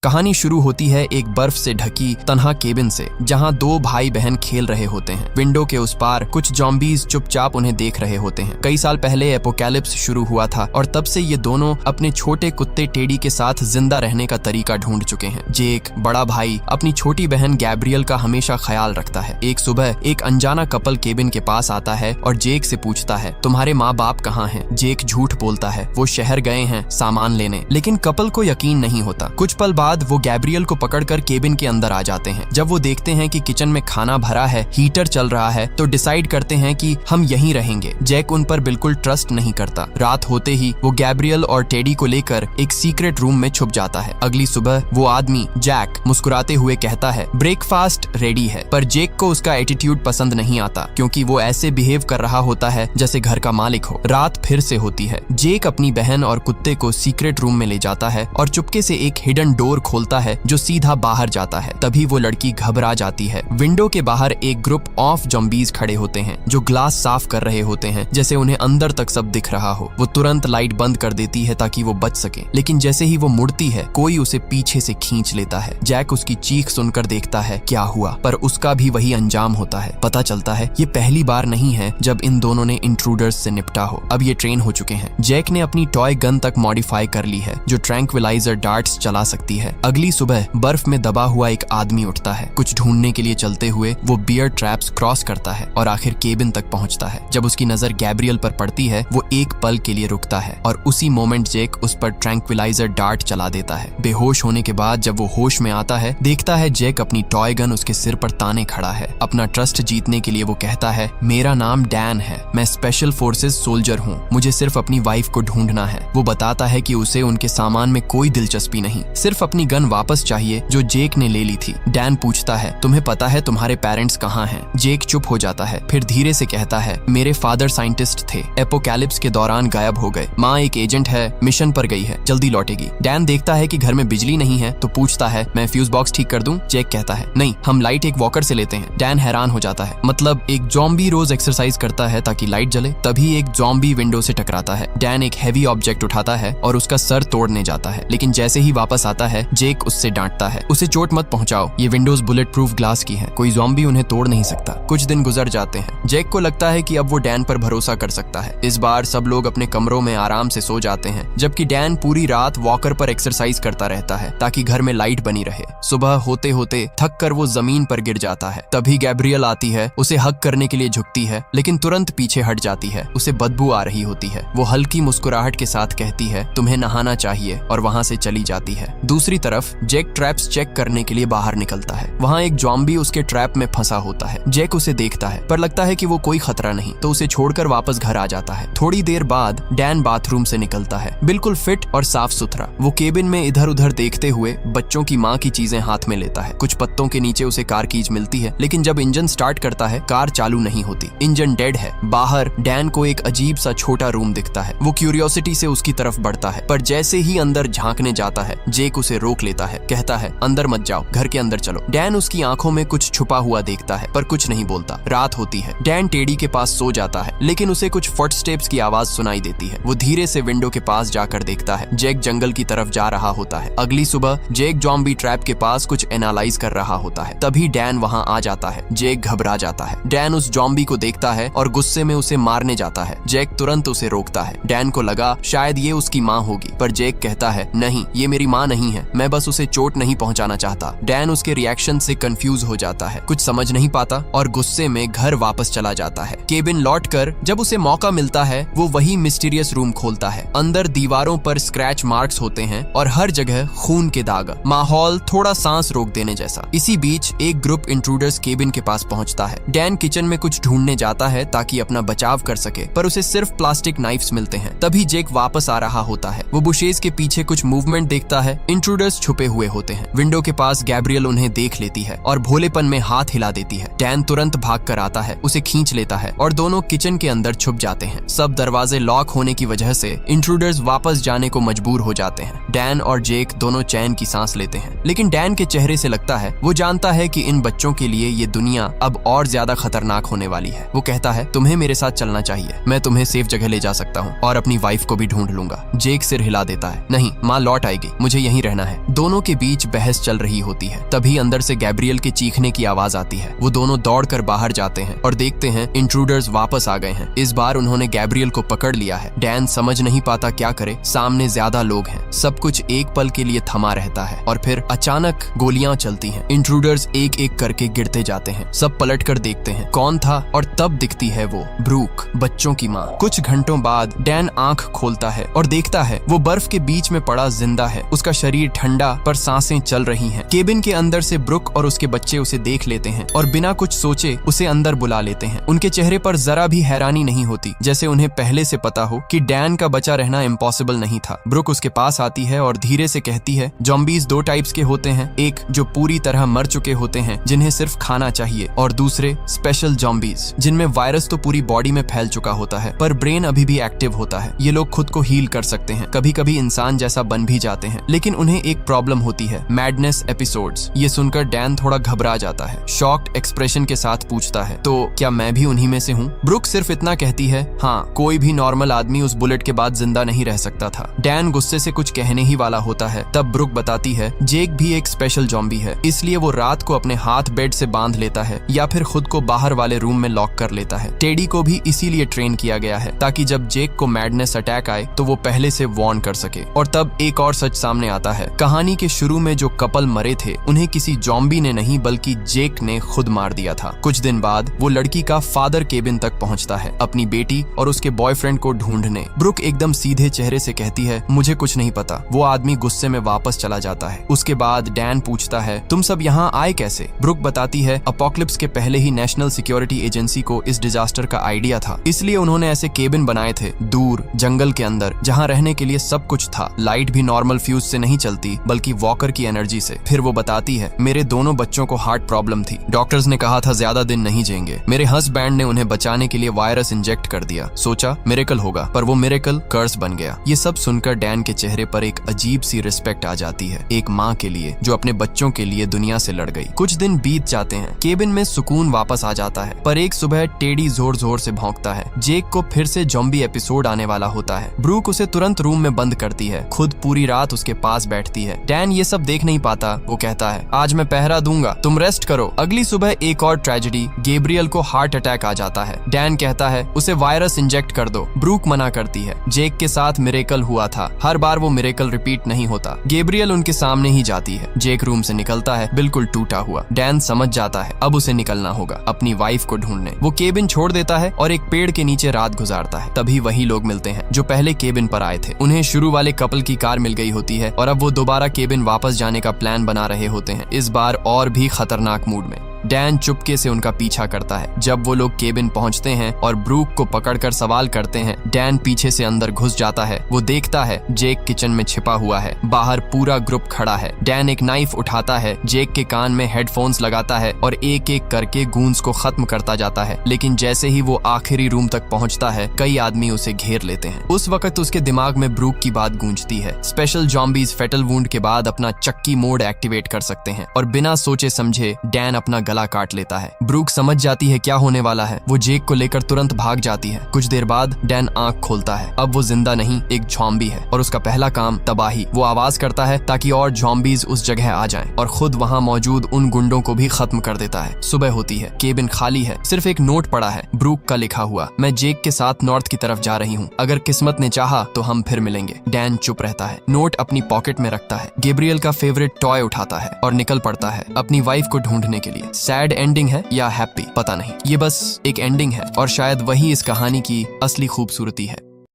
कहानी शुरू होती है एक बर्फ से ढकी तन्हा केबिन से, जहाँ दो भाई बहन खेल रहे होते हैं। विंडो के उस पार कुछ जॉम्बीज चुपचाप उन्हें देख रहे होते हैं। कई साल पहले एपोकैलिप्स शुरू हुआ था और तब से ये दोनों अपने छोटे कुत्ते टेडी के साथ जिंदा रहने का तरीका ढूंढ चुके हैं। जेक बड़ा भाई अपनी छोटी बहन गैब्रियल का हमेशा ख्याल रखता है। एक सुबह एक अनजाना कपल केबिन के पास आता है और जेक से पूछता है, तुम्हारे माँ बाप कहाँ हैं? जेक झूठ बोलता है, वो शहर गए हैं सामान लेने। लेकिन कपल को यकीन नहीं होता। कुछ पल बाद वो गैब्रियल को पकड़कर केबिन के अंदर आ जाते हैं। जब वो देखते हैं कि किचन में खाना भरा है, हीटर चल रहा है, तो डिसाइड करते हैं कि हम यहीं रहेंगे। जैक उन पर बिल्कुल ट्रस्ट नहीं करता। रात होते ही वो गैब्रियल और टेडी को लेकर एक सीक्रेट रूम में छुप जाता है। अगली सुबह वो आदमी जैक मुस्कुराते हुए कहता है, ब्रेकफास्ट रेडी है। पर जेक को उसका एटीट्यूड पसंद नहीं आता, क्योंकि वो ऐसे बिहेव कर रहा होता है जैसे घर का मालिक हो। रात फिर से होती है। जेक अपनी बहन और कुत्ते को सीक्रेट रूम में ले जाता है और चुपके से एक हिडन डोर खोलता है जो सीधा बाहर जाता है। तभी वो लड़की घबरा जाती है। विंडो के बाहर एक ग्रुप ऑफ जॉम्बीज खड़े होते हैं जो ग्लास साफ कर रहे होते हैं, जैसे उन्हें अंदर तक सब दिख रहा हो। वो तुरंत लाइट बंद कर देती है ताकि वो बच सके, लेकिन जैसे ही वो मुड़ती है कोई उसे पीछे से खींच लेता है। जैक उसकी चीख सुनकर देखता है क्या हुआ, पर उसका भी वही अंजाम होता है। पता चलता है ये पहली बार नहीं है जब इन दोनों ने इंट्रूडर्स से निपटा हो। अब ये ट्रेन हो चुके हैं। जैक ने अपनी टॉय गन तक मॉडिफाई कर ली है जो ट्रैंक्विलाइजर डार्ट्स चला सकती है। अगली सुबह बर्फ में दबा हुआ एक आदमी उठता है। कुछ ढूंढने के लिए चलते हुए वो बियर ट्रैप्स क्रॉस करता है और आखिर केबिन तक पहुंचता है। जब उसकी नजर गैब्रियल पर पड़ती है वो एक पल के लिए रुकता है और उसी मोमेंट जेक उस पर ट्रैंक्विलाइजर डार्ट चला देता है। बेहोश होने के बाद जब वो होश में आता है, देखता है जेक अपनी टॉय गन उसके सिर पर ताने खड़ा है। अपना ट्रस्ट जीतने के लिए वो कहता है, मेरा नाम डैन है, मैं स्पेशल फोर्सेस सोल्जर हूँ, मुझे सिर्फ अपनी वाइफ को ढूंढना है। वो बताता है कि उसे उनके सामान में कोई दिलचस्पी नहीं, सिर्फ अपनी गन वापस चाहिए जो जेक ने ले ली थी। डैन पूछता है, तुम्हें पता है तुम्हारे पेरेंट्स कहाँ हैं? जेक चुप हो जाता है, फिर धीरे से कहता है, मेरे फादर साइंटिस्ट थे, एपोकैलिप्स के दौरान गायब हो गए। माँ एक एजेंट है, मिशन पर गई है, जल्दी लौटेगी। डैन देखता है कि घर में बिजली नहीं है तो पूछता है, मैं फ्यूज बॉक्स ठीक कर दूं? जेक कहता है, नहीं, हम लाइट एक वॉकर से लेते हैं। डैन हैरान हो जाता है, मतलब एक जॉम्बी रोज एक्सरसाइज करता है ताकि लाइट जले? तभी एक जॉम्बी विंडो से टकराता है। डैन एक हैवी ऑब्जेक्ट उठाता है और उसका सर तोड़ने जाता है, लेकिन जैसे ही वापस आता है जेक उससे डांटता है, उसे चोट मत पहुंचाओ, ये विंडोज बुलेट प्रूफ ग्लास की है, कोई जॉम्बी उन्हें तोड़ नहीं सकता। कुछ दिन गुजर जाते हैं। जेक को लगता है कि अब वो डैन पर भरोसा कर सकता है। इस बार सब लोग अपने कमरों में आराम से सो जाते हैं, जबकि डैन पूरी रात वॉकर पर एक्सरसाइज करता रहता है ताकि घर में लाइट बनी रहे। सुबह होते होते थक कर वो जमीन पर गिर जाता है। तभी गैब्रियल आती है, उसे हग करने के लिए झुकती है, लेकिन तुरंत पीछे हट जाती है। उसे बदबू आ रही होती है। वो हल्की मुस्कुराहट के साथ कहती है, तुम्हें नहाना चाहिए, और वहां से चली जाती है। दूसरी तरफ जेक ट्रैप्स चेक करने के लिए बाहर निकलता है। वहां एक जॉम्बी उसके ट्रैप में फंसा होता है। जेक उसे देखता है, पर लगता है कि वो कोई खतरा नहीं, तो उसे छोड़कर वापस घर आ जाता है। थोड़ी देर बाद डैन बाथरूम से निकलता है, बिल्कुल फिट और साफ सुथरा। वो केबिन में इधर उधर देखते हुए बच्चों की माँ की चीजें हाथ में लेता है। कुछ पत्तों के नीचे उसे कार कीज मिलती है, लेकिन जब इंजन स्टार्ट करता है कार चालू नहीं होती। इंजन डेड है। बाहर डैन को एक अजीब सा छोटा रूम दिखता है। वो क्यूरियोसिटी से उसकी तरफ बढ़ता है, पर जैसे ही अंदर झांकने जाता है जेक उसे रोक लेता है, कहता है, अंदर मत जाओ, घर के अंदर चलो। डैन उसकी आंखों में कुछ छुपा हुआ देखता है, पर कुछ नहीं बोलता। रात होती है। डैन टेडी के पास सो जाता है, लेकिन उसे कुछ फुटस्टेप्स की आवाज सुनाई देती है। वो धीरे से विंडो के पास जाकर देखता है, जेक जंगल की तरफ जा रहा होता है। अगली सुबह जेक जॉम्बी ट्रैप के पास कुछ एनालाइज कर रहा होता है। तभी डैन वहां आ जाता है। जेक घबरा जाता है। डैन उस जॉम्बी को देखता है और गुस्से में उसे मारने जाता है। जेक तुरंत उसे रोकता है। डैन को लगा शायद ये उसकी माँ होगी, पर जेक कहता है, नहीं, ये मेरी माँ नहीं है, मैं बस उसे चोट नहीं पहुंचाना चाहता। डैन उसके रिएक्शन से कंफ्यूज हो जाता है, कुछ समझ नहीं पाता और गुस्से में घर वापस चला जाता है। केबिन लौटकर जब उसे मौका मिलता है वो वही मिस्टीरियस रूम खोलता है। अंदर दीवारों पर स्क्रैच मार्क्स होते हैं और हर जगह खून के दाग। माहौल थोड़ा सांस रोक देने जैसा। इसी बीच एक ग्रुप इंट्रूडर्स केबिन के पास पहुंचता है। डैन किचन में कुछ ढूंढने जाता है ताकि अपना बचाव कर सके, पर उसे सिर्फ प्लास्टिक नाइफ्स मिलते हैं। तभी जेक वापस आ रहा होता है। वो बुशेस के पीछे कुछ मूवमेंट देखता है। इंट्रूडर्स छुपे हुए होते हैं। विंडो के पास गैब्रियल उन्हें देख लेती है और भोलेपन में हाथ हिला देती है। डैन तुरंत भाग कर आता है, उसे खींच लेता है और दोनों किचन के अंदर छुप जाते हैं। सब दरवाजे लॉक होने की वजह से इंट्रूडर्स वापस जाने को मजबूर हो जाते हैं। डैन और जेक दोनों चैन की सांस लेते हैं, लेकिन डैन के चेहरे से लगता है वो जानता है कि इन बच्चों के लिए ये दुनिया अब और ज्यादा खतरनाक होने वाली है। वो कहता है, तुम्हें मेरे साथ चलना चाहिए, मैं तुम्हें सेफ जगह ले जा सकता हूँ और अपनी वाइफ को भी ढूंढ लूंगा। जेक सिर हिला देता है, नहीं, माँ लौट आएगी, मुझे यहीं रहना है। है। दोनों के बीच बहस चल रही होती है। तभी अंदर से गैब्रियल के चीखने की आवाज आती है। वो दोनों दौड़कर बाहर जाते हैं और देखते हैं इंट्रूडर्स वापस आ गए हैं। इस बार उन्होंने गैब्रियल को पकड़ लिया है। डैन समझ नहीं पाता क्या करे, सामने ज्यादा लोग हैं। सब कुछ एक पल के लिए थमा रहता है और फिर अचानक गोलियां चलती हैं। इंट्रूडर्स एक एक करके गिरते जाते हैं। सब पलटकर देखते हैं कौन था और तब दिखती है वो ब्रूक, बच्चों की माँ। कुछ घंटों बाद डैन आंख खोलता है और देखता है वो बर्फ के बीच में पड़ा जिंदा है। उसका शरीर ठंडा पर सांसें चल रही हैं। केबिन के अंदर से ब्रुक और उसके बच्चे उसे देख लेते हैं और बिना कुछ सोचे उसे अंदर बुला लेते हैं। उनके चेहरे पर जरा भी हैरानी नहीं होती, जैसे उन्हें पहले से पता हो कि डैन का बचा रहना इम्पॉसिबल नहीं था। ब्रुक उसके पास आती है और धीरे से कहती है, जॉम्बीज दो टाइप्स के होते हैं, एक जो पूरी तरह मर चुके होते हैं जिन्हें सिर्फ खाना चाहिए, और दूसरे स्पेशल जॉम्बीज जिनमें वायरस तो पूरी बॉडी में फैल चुका होता है पर ब्रेन अभी भी एक्टिव होता है। ये लोग खुद को हील कर सकते हैं, कभी कभी इंसान जैसा बन भी जाते हैं, लेकिन उन्हें एक प्रॉब्लम होती है, मैडनेस एपिसोड्स। ये सुनकर डैन थोड़ा घबरा जाता है। शॉक्ड एक्सप्रेशन के साथ पूछता है, तो क्या मैं भी उन्हीं में से हूँ? ब्रुक सिर्फ इतना कहती है, हाँ, कोई भी नॉर्मल आदमी उस बुलेट के बाद जिंदा नहीं रह सकता था। डैन गुस्से से कुछ कहने ही वाला होता है, तब ब्रुक बताती है, जेक भी एक स्पेशल जॉम्बी है, इसलिए वो रात को अपने हाथ बेड से बांध लेता है या फिर खुद को बाहर वाले रूम में लॉक कर लेता है। टेडी को भी इसीलिए ट्रेन किया गया है ताकि जब जेक को मैडनेस अटैक आए तो वो पहले से वार्न कर सके। और तब एक और सच सामने आता है, कहानी के शुरू में जो कपल मरे थे उन्हें किसी जॉम्बी ने नहीं बल्कि जेक ने खुद मार दिया था। कुछ दिन बाद वो लड़की का फादर केबिन तक पहुंचता है अपनी बेटी और उसके बॉयफ्रेंड को ढूंढने। ब्रुक एकदम सीधे चेहरे से कहती है, मुझे कुछ नहीं पता। वो आदमी गुस्से में वापस चला जाता है। उसके बाद डैन पूछता है, तुम सब यहाँ आए कैसे? ब्रुक बताती है, अपोकलिप्स के पहले ही नेशनल सिक्योरिटी एजेंसी को इस डिजास्टर का आइडिया था, इसलिए उन्होंने ऐसे केबिन बनाए थे दूर जंगल के अंदर जहाँ रहने के लिए सब कुछ था। लाइट भी नॉर्मल फ्यूज से नहीं चलती बल्कि वॉकर की एनर्जी से। फिर वो बताती है, मेरे दोनों बच्चों को हार्ट प्रॉब्लम थी, डॉक्टर्स ने कहा था ज्यादा दिन नहीं जिएंगे। मेरे हस्बैंड ने उन्हें बचाने के लिए वायरस इंजेक्ट कर दिया, सोचा मिरेकल होगा, पर वो मिरेकल कर्स बन गया। ये सब सुनकर डैन के चेहरे पर एक अजीब सी रिस्पेक्ट आ जाती है, एक माँ के लिए जो अपने बच्चों के लिए दुनिया से लड़ गई। कुछ दिन बीत जाते हैं, केबिन में सुकून वापस आ जाता है, पर एक सुबह टेडी जोर जोर से भौंकता है। जेक को फिर से जॉम्बी एपिसोड आने वाला होता है। ब्रूक उसे तुरंत रूम में बंद करती है, खुद पूरी रात उसके पास बैठती है। डैन ये सब देख नहीं पाता, वो कहता है, आज मैं पहरा दूंगा, तुम रेस्ट करो। अगली सुबह एक और ट्रेजेडी, गैब्रियल को हार्ट अटैक आ जाता है। डैन कहता है, उसे वायरस इंजेक्ट कर दो। ब्रूक मना करती है। जेक के साथ मिरेकल हुआ था, हर बार वो मिरेकल रिपीट नहीं होता। गैब्रियल उनके सामने ही जाती है। जेक रूम से निकलता है बिल्कुल टूटा हुआ। डैन समझ जाता है अब उसे निकलना होगा अपनी वाइफ को ढूंढने। वो केबिन छोड़ देता है और एक पेड़ के नीचे रात गुजारता है। तभी वही लोग मिलते हैं जो पहले केबिन पर आए थे। उन्हें शुरू वाले कपल की कार मिल गई होती है और अब वो दोबारा केबिन वापस जाने का प्लान बना रहे होते हैं, इस बार और भी खतरनाक मूड में। डैन चुपके से उनका पीछा करता है। जब वो लोग केबिन पहुंचते हैं और ब्रूक को पकड़कर सवाल करते हैं, डैन पीछे से अंदर घुस जाता है। वो देखता है जेक किचन में छिपा हुआ है, बाहर पूरा ग्रुप खड़ा है। डैन एक नाइफ उठाता है, जेक के कान में हेडफोन्स लगाता है और एक एक करके गूंज को खत्म करता जाता है। लेकिन जैसे ही वो आखिरी रूम तक पहुंचता है, कई आदमी उसे घेर लेते हैं। उस वक्त उसके दिमाग में ब्रूक की बात गूंजती है, स्पेशल जॉम्बीज फेटल वुंड के बाद अपना चक्की मोड एक्टिवेट कर सकते हैं, और बिना सोचे समझे डैन अपना गला काट लेता है। ब्रूक समझ जाती है क्या होने वाला है। वो जेक को लेकर तुरंत भाग जाती है। कुछ देर बाद डैन आंख खोलता है। अब वो जिंदा नहीं, एक ज़ॉम्बी है और उसका पहला काम तबाही। वो आवाज करता है ताकि और ज़ॉम्बीज उस जगह आ जाएं और खुद वहां मौजूद उन गुंडों को भी खत्म कर देता है। सुबह होती है, केबिन खाली है, सिर्फ एक नोट पड़ा है ब्रूक का लिखा हुआ, मैं जेक के साथ नॉर्थ की तरफ जा रही हूँ, अगर किस्मत ने चाहा तो हम फिर मिलेंगे। डैन चुप रहता है, नोट अपनी पॉकेट में रखता है, गैब्रियल का फेवरेट टॉय उठाता है और निकल पड़ता है अपनी वाइफ को ढूंढने के लिए। सैड एंडिंग है या हैप्पी पता नहीं, ये बस एक एंडिंग है और शायद वही इस कहानी की असली खूबसूरती है।